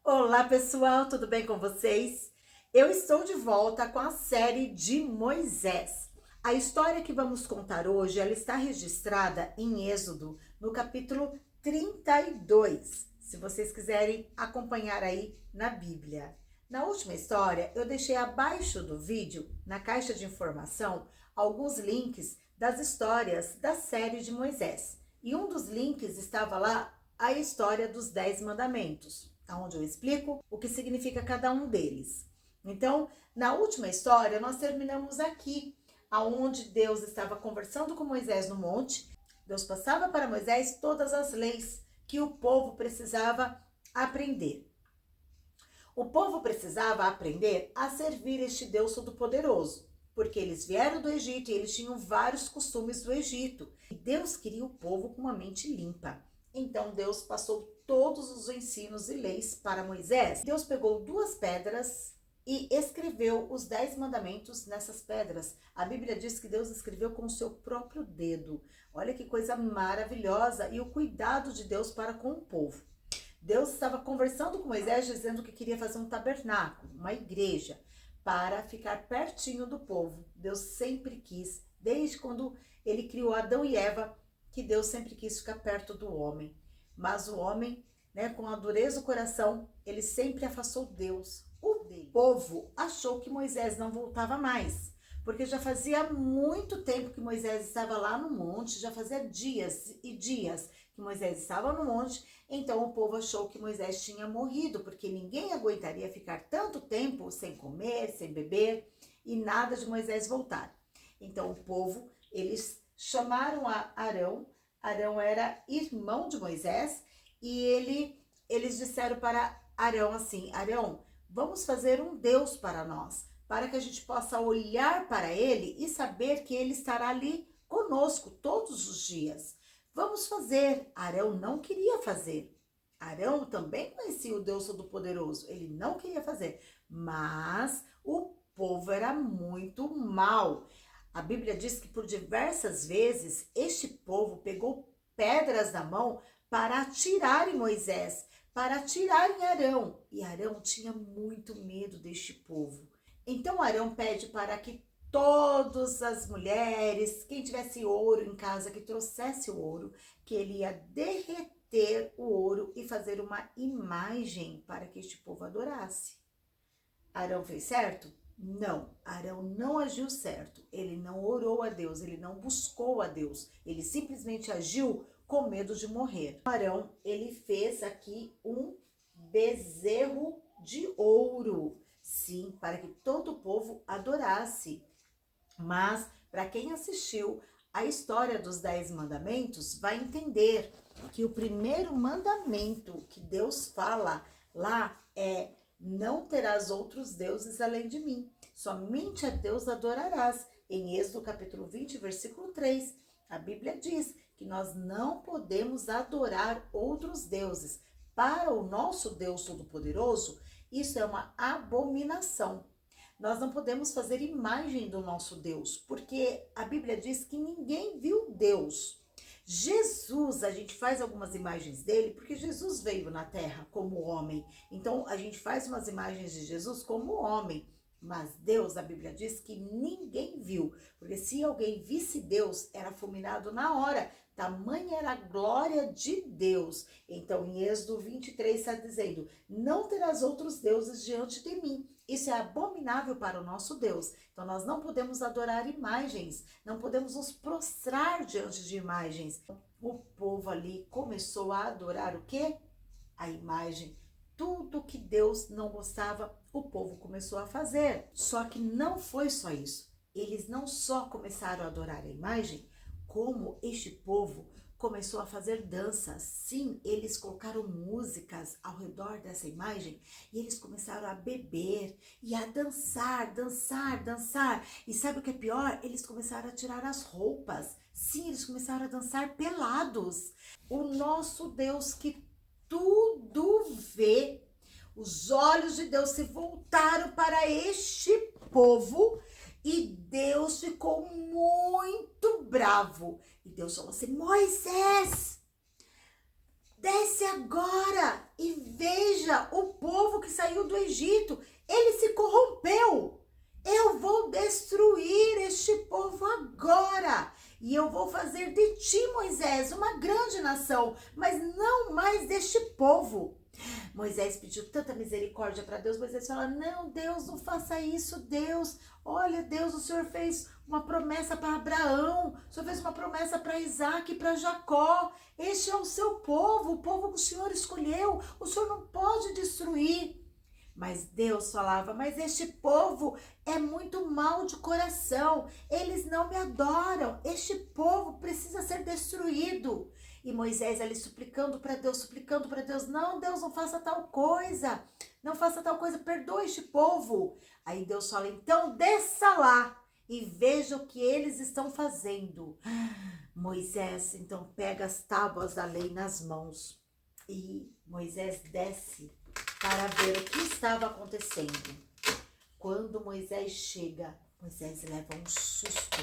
Olá pessoal, tudo bem com vocês? Eu estou de volta com a série de Moisés. A história que vamos contar hoje, ela está registrada em Êxodo, no capítulo 32, se vocês quiserem acompanhar aí na Bíblia. Na última história, eu deixei abaixo do vídeo, na caixa de informação, alguns links das histórias da série de Moisés. E um dos links estava lá a história dos 10 mandamentos, onde eu explico o que significa cada um deles. Então, na última história, nós terminamos aqui, aonde Deus estava conversando com Moisés no monte. Deus passava para Moisés todas as leis que o povo precisava aprender. O povo precisava aprender a servir este Deus Todo-Poderoso, porque eles vieram do Egito e eles tinham vários costumes do Egito. E Deus queria o povo com uma mente limpa. Então Deus passou todos os ensinos e leis para Moisés. Deus pegou 2 pedras e escreveu os 10 mandamentos nessas pedras. A Bíblia diz que Deus escreveu com o seu próprio dedo. Olha que coisa maravilhosa e o cuidado de Deus para com o povo. Deus estava conversando com Moisés dizendo que queria fazer um tabernáculo, uma igreja, para ficar pertinho do povo. Deus sempre quis, desde quando ele criou Adão e Eva, que Deus sempre quis ficar perto do homem. Mas o homem, com a dureza do coração, ele sempre afastou Deus. O povo achou que Moisés não voltava mais, porque já fazia muito tempo que Moisés estava lá no monte, já fazia dias e dias que Moisés estava no monte. Então o povo achou que Moisés tinha morrido, porque ninguém aguentaria ficar tanto tempo sem comer, sem beber e nada de Moisés voltar. Então o povo, eles chamaram a Arão. Arão era irmão de Moisés e eles disseram para Arão assim: Arão, vamos fazer um Deus para nós, para que a gente possa olhar para ele e saber que ele estará ali conosco todos os dias. Vamos fazer. Arão não queria fazer. Arão também conhecia o Deus Todo-Poderoso. Ele não queria fazer. Mas o povo era muito mau. A Bíblia diz que por diversas vezes este povo pegou pedras na mão para atirar em Moisés, para atirar em Arão. E Arão tinha muito medo deste povo. Então Arão pede para que todas as mulheres, quem tivesse ouro em casa, que trouxesse o ouro, que ele ia derreter o ouro e fazer uma imagem para que este povo adorasse. Arão fez certo? Não, Arão não agiu certo. Ele não orou a Deus, ele não buscou a Deus. Ele simplesmente agiu com medo de morrer. Arão, ele fez aqui um bezerro de ouro. Sim, para que todo o povo adorasse. Mas, para quem assistiu a história dos 10 mandamentos, vai entender que o primeiro mandamento que Deus fala lá é: não terás outros deuses além de mim. Somente a Deus adorarás. Em Êxodo capítulo 20, versículo 3, a Bíblia diz que nós não podemos adorar outros deuses. Para o nosso Deus Todo-Poderoso, isso é uma abominação. Nós não podemos fazer imagem do nosso Deus, porque a Bíblia diz que ninguém viu Deus. Jesus, a gente faz algumas imagens dele, porque Jesus veio na terra como homem. Então, a gente faz umas imagens de Jesus como homem. Mas Deus, a Bíblia diz que ninguém viu, porque se alguém visse Deus, era fulminado na hora. Tamanha era a glória de Deus. Então, em Êxodo 23 está dizendo: não terás outros deuses diante de mim. Isso é abominável para o nosso Deus. Então, nós não podemos adorar imagens, não podemos nos prostrar diante de imagens. O povo ali começou a adorar o quê? A imagem. Tudo que Deus não gostava, o povo começou a fazer. Só que não foi só isso. Eles não só começaram a adorar a imagem, como este povo começou a fazer danças. Sim, eles colocaram músicas ao redor dessa imagem e eles começaram a beber e a dançar, dançar, dançar. E sabe o que é pior? Eles começaram a tirar as roupas. Sim, eles começaram a dançar pelados. O nosso Deus que tudo vê, os olhos de Deus se voltaram para este povo e Deus ficou muito bravo. E Deus falou assim: Moisés, desce agora e veja o povo povo. Moisés pediu tanta misericórdia para Deus. Moisés fala: não, Deus, não faça isso, Deus. Olha, Deus, o Senhor fez uma promessa para Abraão, o Senhor fez uma promessa para Isaac e para Jacó. Este é o seu povo, o povo que o Senhor escolheu. O Senhor não pode destruir. Mas Deus falava: mas este povo é muito mau de coração, eles não me adoram, este povo precisa ser destruído. E Moisés ali suplicando para Deus, não, Deus, não faça tal coisa, não faça tal coisa, perdoa este povo. Aí Deus fala: então desça lá e veja o que eles estão fazendo. Moisés então pega as tábuas da lei nas mãos e Moisés desce para ver o que estava acontecendo. Quando Moisés chega, Moisés leva um susto.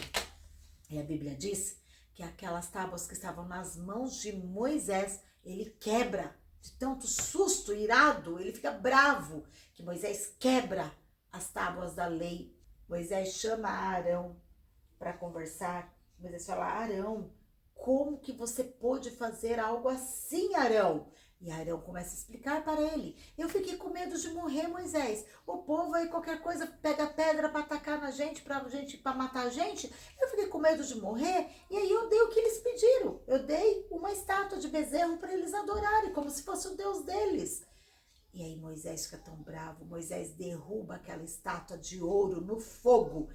E a Bíblia diz que aquelas tábuas que estavam nas mãos de Moisés, ele quebra. De tanto susto, irado, ele fica bravo, que Moisés quebra as tábuas da lei. Moisés chama Arão para conversar. Moisés fala: Arão, como que você pôde fazer algo assim, Arão? E Arão começa a explicar para ele: eu fiquei com medo de morrer, Moisés. O povo aí, qualquer coisa, pega pedra para atacar na gente, para matar a gente. Eu fiquei com medo de morrer e aí eu dei o que eles pediram. Eu dei uma estátua de bezerro para eles adorarem, como se fosse o Deus deles. E aí Moisés fica tão bravo. Moisés derruba aquela estátua de ouro no fogo.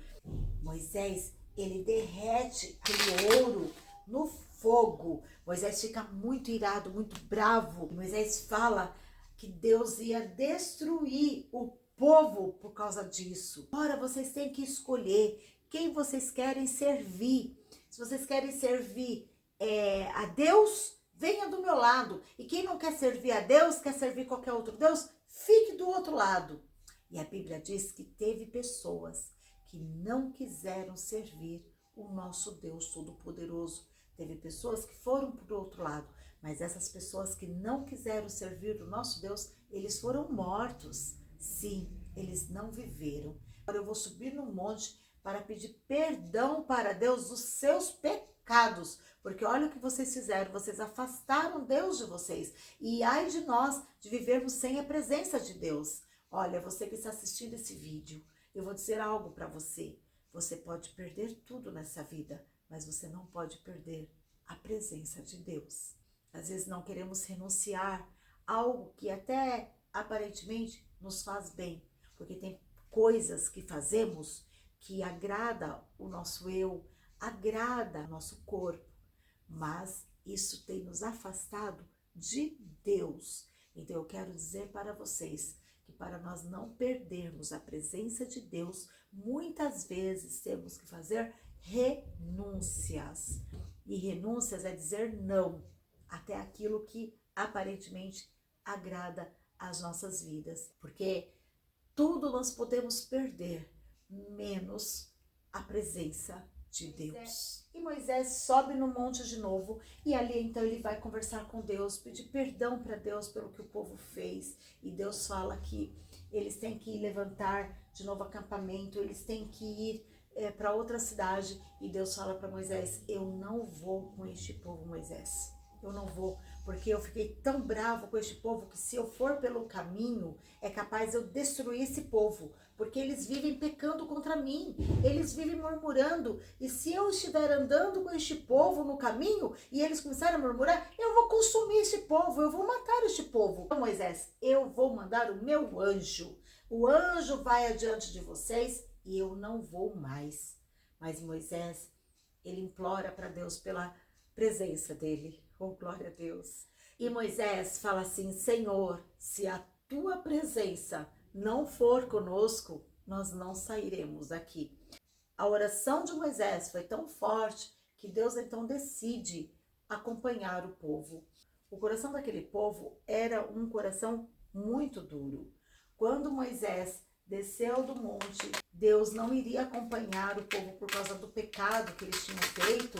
Moisés, ele derrete aquele ouro no fogo. Moisés fica muito irado, muito bravo. Moisés fala que Deus ia destruir o povo por causa disso. Ora, vocês têm que escolher quem vocês querem servir. Se vocês querem servir a Deus, venha do meu lado. E quem não quer servir a Deus, quer servir qualquer outro Deus, fique do outro lado. E a Bíblia diz que teve pessoas que não quiseram servir o nosso Deus Todo-Poderoso. Teve pessoas que foram para o outro lado, mas essas pessoas que não quiseram servir o nosso Deus, eles foram mortos. Sim, eles não viveram. Agora eu vou subir no monte para pedir perdão para Deus dos seus pecados, porque olha o que vocês fizeram, vocês afastaram Deus de vocês. E ai de nós de vivermos sem a presença de Deus. Olha, você que está assistindo esse vídeo, eu vou dizer algo para você. Você pode perder tudo nessa vida, mas você não pode perder a presença de Deus. Às vezes não queremos renunciar a algo que até aparentemente nos faz bem, porque tem coisas que fazemos que agrada o nosso eu, agrada o nosso corpo, mas isso tem nos afastado de Deus. Então eu quero dizer para vocês que para nós não perdermos a presença de Deus, muitas vezes temos que fazer renúncias. E renúncias é dizer não até aquilo que aparentemente agrada as nossas vidas. Porque tudo nós podemos perder, menos a presença de Deus. E Moisés sobe no monte de novo e ali então ele vai conversar com Deus, pedir perdão para Deus pelo que o povo fez. E Deus fala que eles têm que levantar de novo acampamento, eles têm que ir para outra cidade. E Deus fala para Moisés: eu não vou com este povo, Moisés. Eu não vou, porque eu fiquei tão bravo com este povo que se eu for pelo caminho, é capaz eu destruir esse povo, porque eles vivem pecando contra mim, eles vivem murmurando, e se eu estiver andando com este povo no caminho, e eles começarem a murmurar, eu vou consumir este povo, eu vou matar este povo. Então, Moisés, eu vou mandar o meu anjo, o anjo vai adiante de vocês, e eu não vou mais. Mas Moisés, ele implora para Deus pela presença dele. Oh, glória a Deus. E Moisés fala assim: Senhor, se a tua presença não for conosco, nós não sairemos daqui. A oração de Moisés foi tão forte que Deus então decide acompanhar o povo. O coração daquele povo era um coração muito duro. Quando Moisés desceu do monte, Deus não iria acompanhar o povo por causa do pecado que eles tinham feito.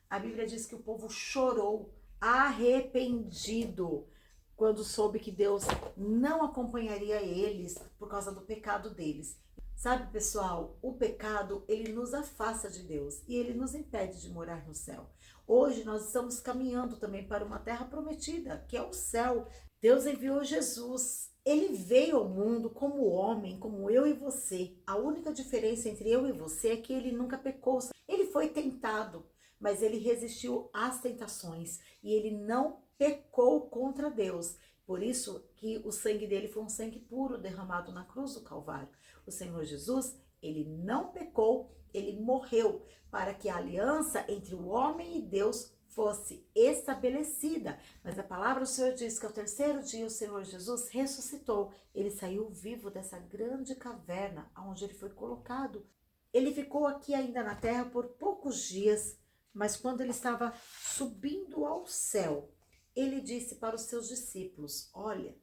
A Bíblia diz que o povo chorou, arrependido, quando soube que Deus não acompanharia eles por causa do pecado deles. Sabe, pessoal, o pecado, ele nos afasta de Deus e ele nos impede de morar no céu. Hoje nós estamos caminhando também para uma terra prometida, que é o céu. Deus enviou Jesus. Ele veio ao mundo como homem, como eu e você. A única diferença entre eu e você é que ele nunca pecou. Ele foi tentado, mas ele resistiu às tentações e ele não pecou contra Deus. Por isso que o sangue dele foi um sangue puro derramado na cruz do Calvário. O Senhor Jesus, ele não pecou, ele morreu para que a aliança entre o homem e Deus fosse estabelecida. Mas a palavra do Senhor diz que ao terceiro dia o Senhor Jesus ressuscitou. Ele saiu vivo dessa grande caverna onde ele foi colocado. Ele ficou aqui ainda na terra por poucos dias, mas quando ele estava subindo ao céu, ele disse para os seus discípulos: olha,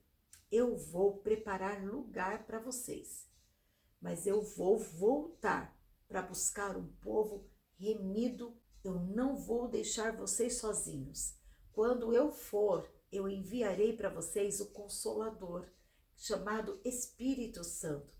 eu vou preparar lugar para vocês, mas eu vou voltar para buscar um povo remido. Eu não vou deixar vocês sozinhos. Quando eu for, eu enviarei para vocês o Consolador, chamado Espírito Santo,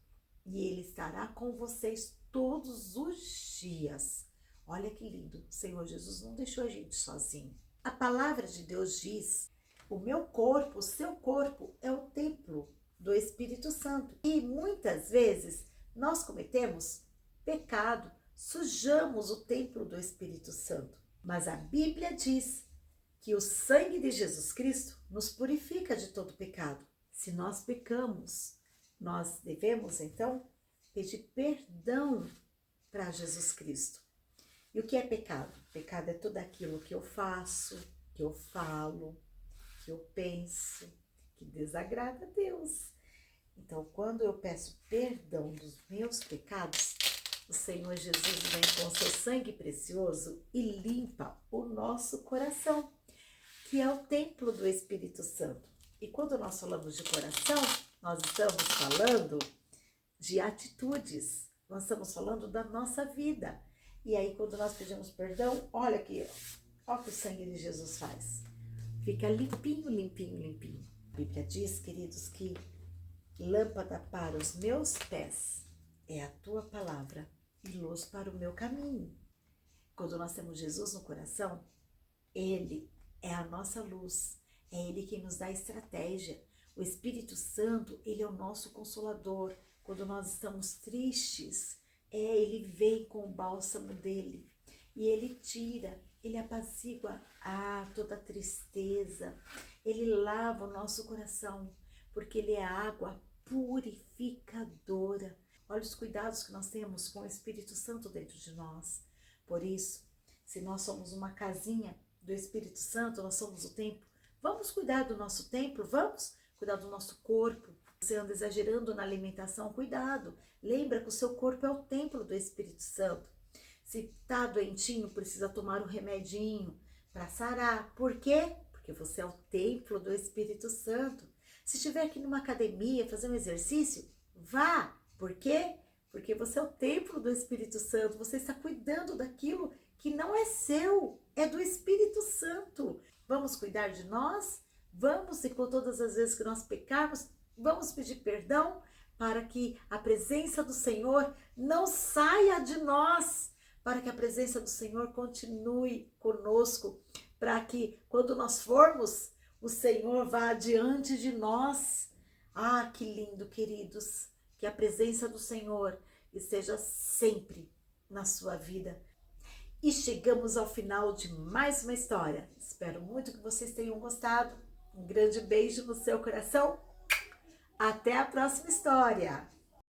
e ele estará com vocês todos os dias. Olha que lindo, o Senhor Jesus não deixou a gente sozinho. A palavra de Deus diz: o meu corpo, o seu corpo é o templo do Espírito Santo. E muitas vezes nós cometemos pecado, sujamos o templo do Espírito Santo. Mas a Bíblia diz que o sangue de Jesus Cristo nos purifica de todo pecado. Se nós pecamos, nós devemos então pedir perdão para Jesus Cristo. E o que é pecado? Pecado é tudo aquilo que eu faço, que eu falo, que eu penso, que desagrada a Deus. Então, quando eu peço perdão dos meus pecados, o Senhor Jesus vem com o seu sangue precioso e limpa o nosso coração, que é o templo do Espírito Santo. E quando nós falamos de coração, nós estamos falando de atitudes, nós estamos falando da nossa vida. E aí, quando nós pedimos perdão, olha aqui, olha o que o sangue de Jesus faz. Fica limpinho, limpinho, limpinho. A Bíblia diz, queridos, que lâmpada para os meus pés é a tua palavra e luz para o meu caminho. Quando nós temos Jesus no coração, ele é a nossa luz, é ele quem nos dá estratégia. O Espírito Santo, ele é o nosso consolador. Quando nós estamos tristes, ele vem com o bálsamo dele e ele tira, ele apazigua toda a tristeza, ele lava o nosso coração, porque ele é água purificadora. Olha os cuidados que nós temos com o Espírito Santo dentro de nós. Por isso, se nós somos uma casinha do Espírito Santo, nós somos o templo, vamos cuidar do nosso templo, vamos cuidar do nosso corpo. Você anda exagerando na alimentação, cuidado. Lembra que o seu corpo é o templo do Espírito Santo. Se está doentinho, precisa tomar um remedinho para sarar. Por quê? Porque você é o templo do Espírito Santo. Se estiver aqui numa academia, fazer um exercício, vá. Por quê? Porque você é o templo do Espírito Santo. Você está cuidando daquilo que não é seu, é do Espírito Santo. Vamos cuidar de nós? Vamos, e com todas as vezes que nós pecarmos, vamos pedir perdão para que a presença do Senhor não saia de nós, para que a presença do Senhor continue conosco, para que quando nós formos, o Senhor vá adiante de nós. Ah, que lindo, queridos, que a presença do Senhor esteja sempre na sua vida. E chegamos ao final de mais uma história. Espero muito que vocês tenham gostado. Um grande beijo no seu coração. Até a próxima história!